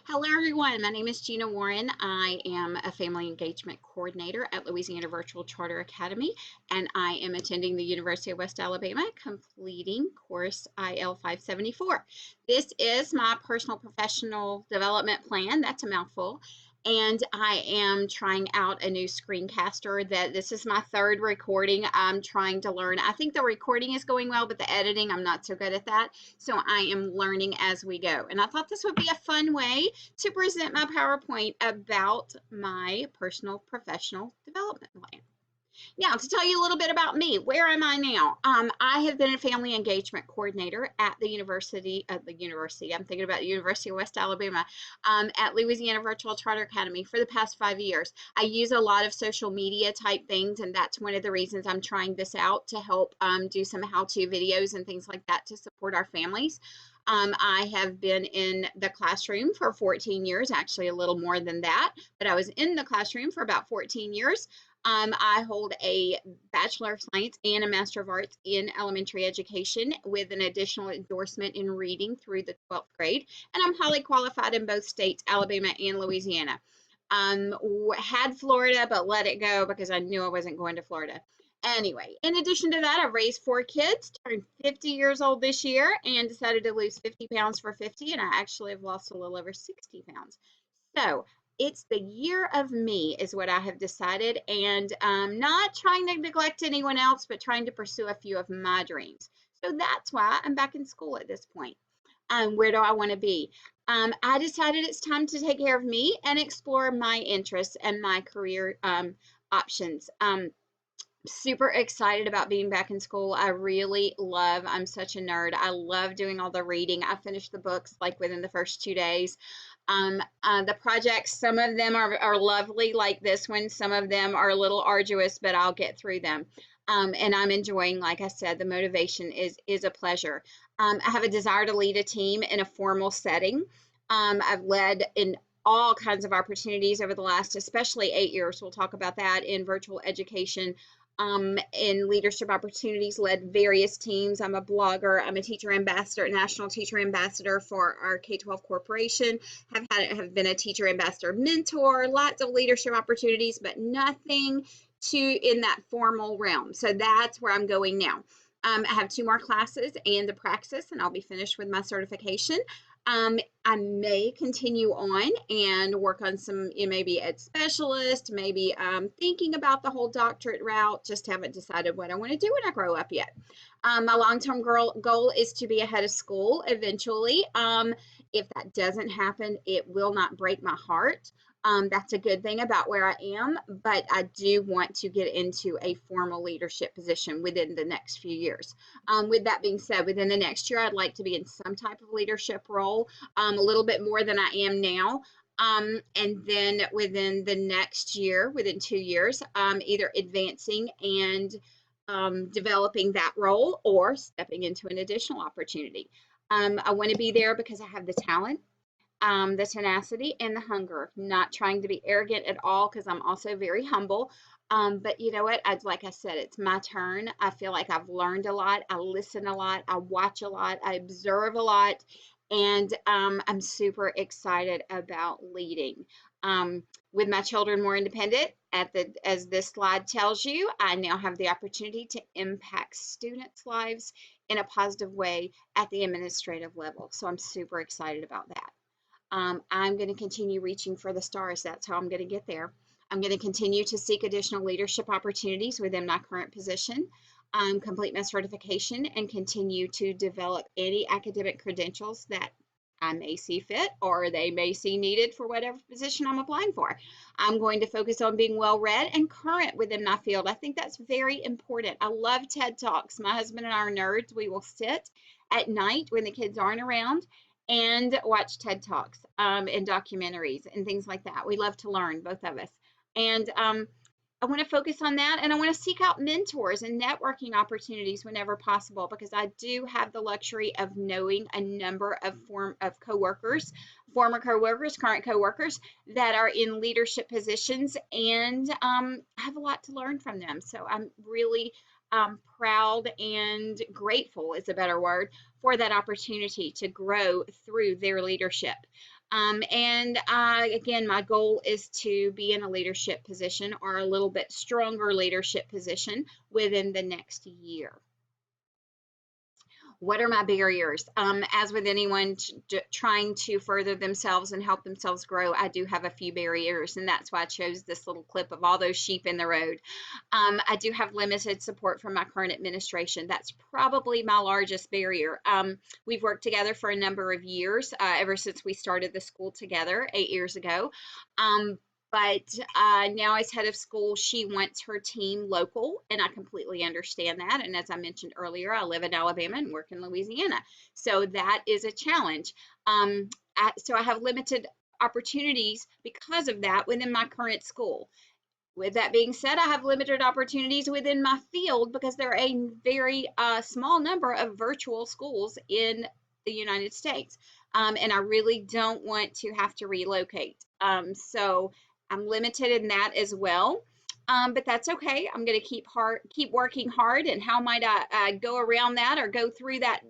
Hello, everyone. My name is Gina Warren. I am a family engagement coordinator at Louisiana Virtual Charter Academy, and I am attending the University of West Alabama, completing course IL 574. This is my personal professional development plan. That's a mouthful. And I am trying out a new screencaster that this is my third recording. I'm trying to learn. I think the recording is going well, but the editing, I'm not so good at that. So I am learning as we go. And I thought this would be a fun way to present my PowerPoint about my personal professional development plan. Now, to tell you a little bit about me, where am I now? I have been a family engagement coordinator at the I'm thinking about the University of West Alabama, at Louisiana Virtual Charter Academy for the past 5 years. I use a lot of social media type things, and that's one of the reasons I'm trying this out to help do some how-to videos and things like that to support our families. I have been in the classroom for 14 years, actually a little more than that, but I was in the classroom for about 14 years. I hold a Bachelor of Science and a Master of Arts in elementary education with an additional endorsement in reading through the 12th grade. And I'm highly qualified in both states, Alabama and Louisiana. Had Florida, but let it go because I knew I wasn't going to Florida. Anyway, in addition to that, I've raised 4 kids, turned 50 years old this year, and decided to lose 50 pounds for 50, and I actually have lost a little over 60 pounds. So it's the year of me is what I have decided, and not trying to neglect anyone else, but trying to pursue a few of my dreams. So that's why I'm back in school at this point. Where do I want to be? I decided it's time to take care of me and explore my interests and my career options. Super excited about being back in school. I'm such a nerd. I love doing all the reading. I finished the books like within the first 2 days. The projects, some of them are lovely like this one. Some of them are a little arduous, but I'll get through them. And I'm enjoying, like I said, the motivation is a pleasure. I have a desire to lead a team in a formal setting. I've led in all kinds of opportunities over the last, especially 8 years. We'll talk about that in virtual education. In leadership opportunities, led various teams. I'm a blogger. I'm a teacher ambassador, national teacher ambassador for our K-12 corporation. Have been a teacher ambassador mentor, lots of leadership opportunities, but nothing in that formal realm. So that's where I'm going now. I have 2 more classes and the praxis, and I'll be finished with my certification. I may continue on and work on some, maybe ed specialist, maybe thinking about the whole doctorate route, just haven't decided what I want to do when I grow up yet. My long-term goal is to be a head of school eventually. If that doesn't happen, it will not break my heart. That's a good thing about where I am, but I do want to get into a formal leadership position within the next few years. With that being said, within the next year, I'd like to be in some type of leadership role, a little bit more than I am now. And then within the next year, within 2 years, either advancing and developing that role or stepping into an additional opportunity. I want to be there because I have the talent, the tenacity, and the hunger. Not trying to be arrogant at all because I'm also very humble. But you know what? Like I said, it's my turn. I feel like I've learned a lot. I listen a lot. I watch a lot. I observe a lot. And I'm super excited about leading. With my children more independent, as this slide tells you, I now have the opportunity to impact students' lives in a positive way at the administrative level. So I'm super excited about that. I'm going to continue reaching for the stars. That's how I'm going to get there. I'm going to continue to seek additional leadership opportunities within my current position, complete my certification, and continue to develop any academic credentials that I may see fit or they may see needed for whatever position I'm applying for. I'm going to focus on being well-read and current within my field. I think that's very important. I love TED Talks. My husband and I are nerds. We will sit at night when the kids aren't around and watch TED Talks and documentaries and things like that. We love to learn, both of us. And I want to focus on that, and I want to seek out mentors and networking opportunities whenever possible, because I do have the luxury of knowing a number of coworkers, former coworkers, current coworkers that are in leadership positions, and I have a lot to learn from them. So I'm really proud and grateful is a better word for that opportunity to grow through their leadership. Again, my goal is to be in a leadership position or a little bit stronger leadership position within the next year. What are my barriers? As with anyone trying to further themselves and help themselves grow, I do have a few barriers, and that's why I chose this little clip of all those sheep in the road. I do have limited support from my current administration. That's probably my largest barrier. We've worked together for a number of years, ever since we started the school together 8 years ago. But now, as head of school, she wants her team local, and I completely understand that. And as I mentioned earlier, I live in Alabama and work in Louisiana, so that is a challenge. So I have limited opportunities because of that within my current school. With that being said, I have limited opportunities within my field because there are a very small number of virtual schools in the United States, and I really don't want to have to relocate. So I'm limited in that as well. But that's okay. I'm going to keep working hard. And how might I go around that or go through that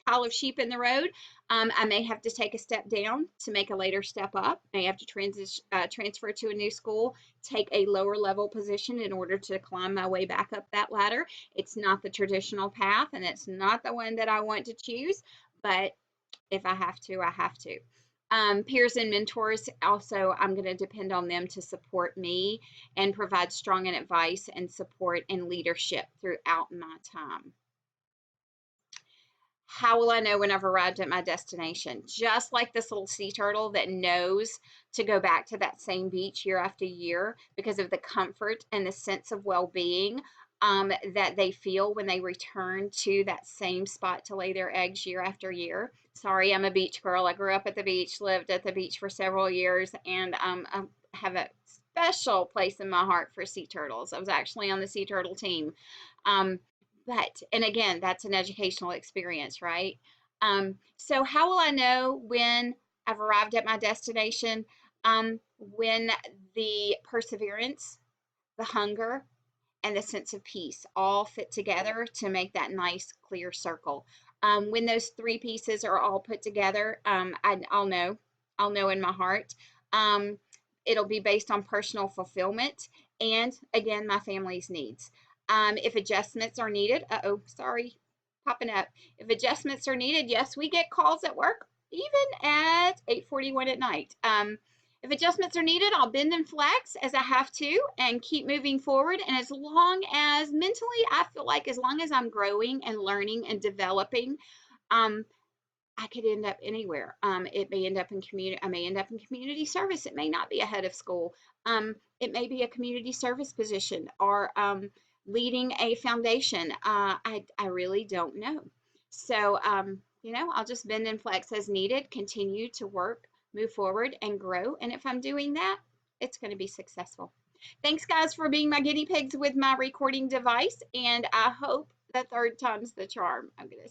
pile of sheep in the road? I may have to take a step down to make a later step up. I may have to transfer to a new school, take a lower level position in order to climb my way back up that ladder. It's not the traditional path, and it's not the one that I want to choose, but if I have to, I have to. Peers and mentors, also, I'm going to depend on them to support me and provide strong advice and support and leadership throughout my time. How will I know when I've arrived at my destination? Just like this little sea turtle that knows to go back to that same beach year after year because of the comfort and the sense of well-being that they feel when they return to that same spot to lay their eggs year after year. Sorry, I'm a beach girl. I grew up at the beach, lived at the beach for several years, and I have a special place in my heart for sea turtles. I was actually on the sea turtle team. And again, that's an educational experience, right? So how will I know when I've arrived at my destination? When the perseverance, the hunger, and the sense of peace all fit together to make that nice, clear circle. When those three pieces are all put together, I'll know. I'll know in my heart. It'll be based on personal fulfillment and, again, my family's needs. If adjustments are needed, sorry, popping up. If adjustments are needed, yes, we get calls at work, even at 8:41 at night. If adjustments are needed, I'll bend and flex as I have to and keep moving forward. And as long as mentally, I feel like as long as I'm growing and learning and developing, I could end up anywhere. It may end up in community. I may end up in community service. It may not be a head of school. It may be a community service position or leading a foundation. I really don't know. So, I'll just bend and flex as needed, continue to work, move forward, and grow. And if I'm doing that, it's going to be successful. Thanks, guys, for being my guinea pigs with my recording device. And I hope the third time's the charm. I'm going to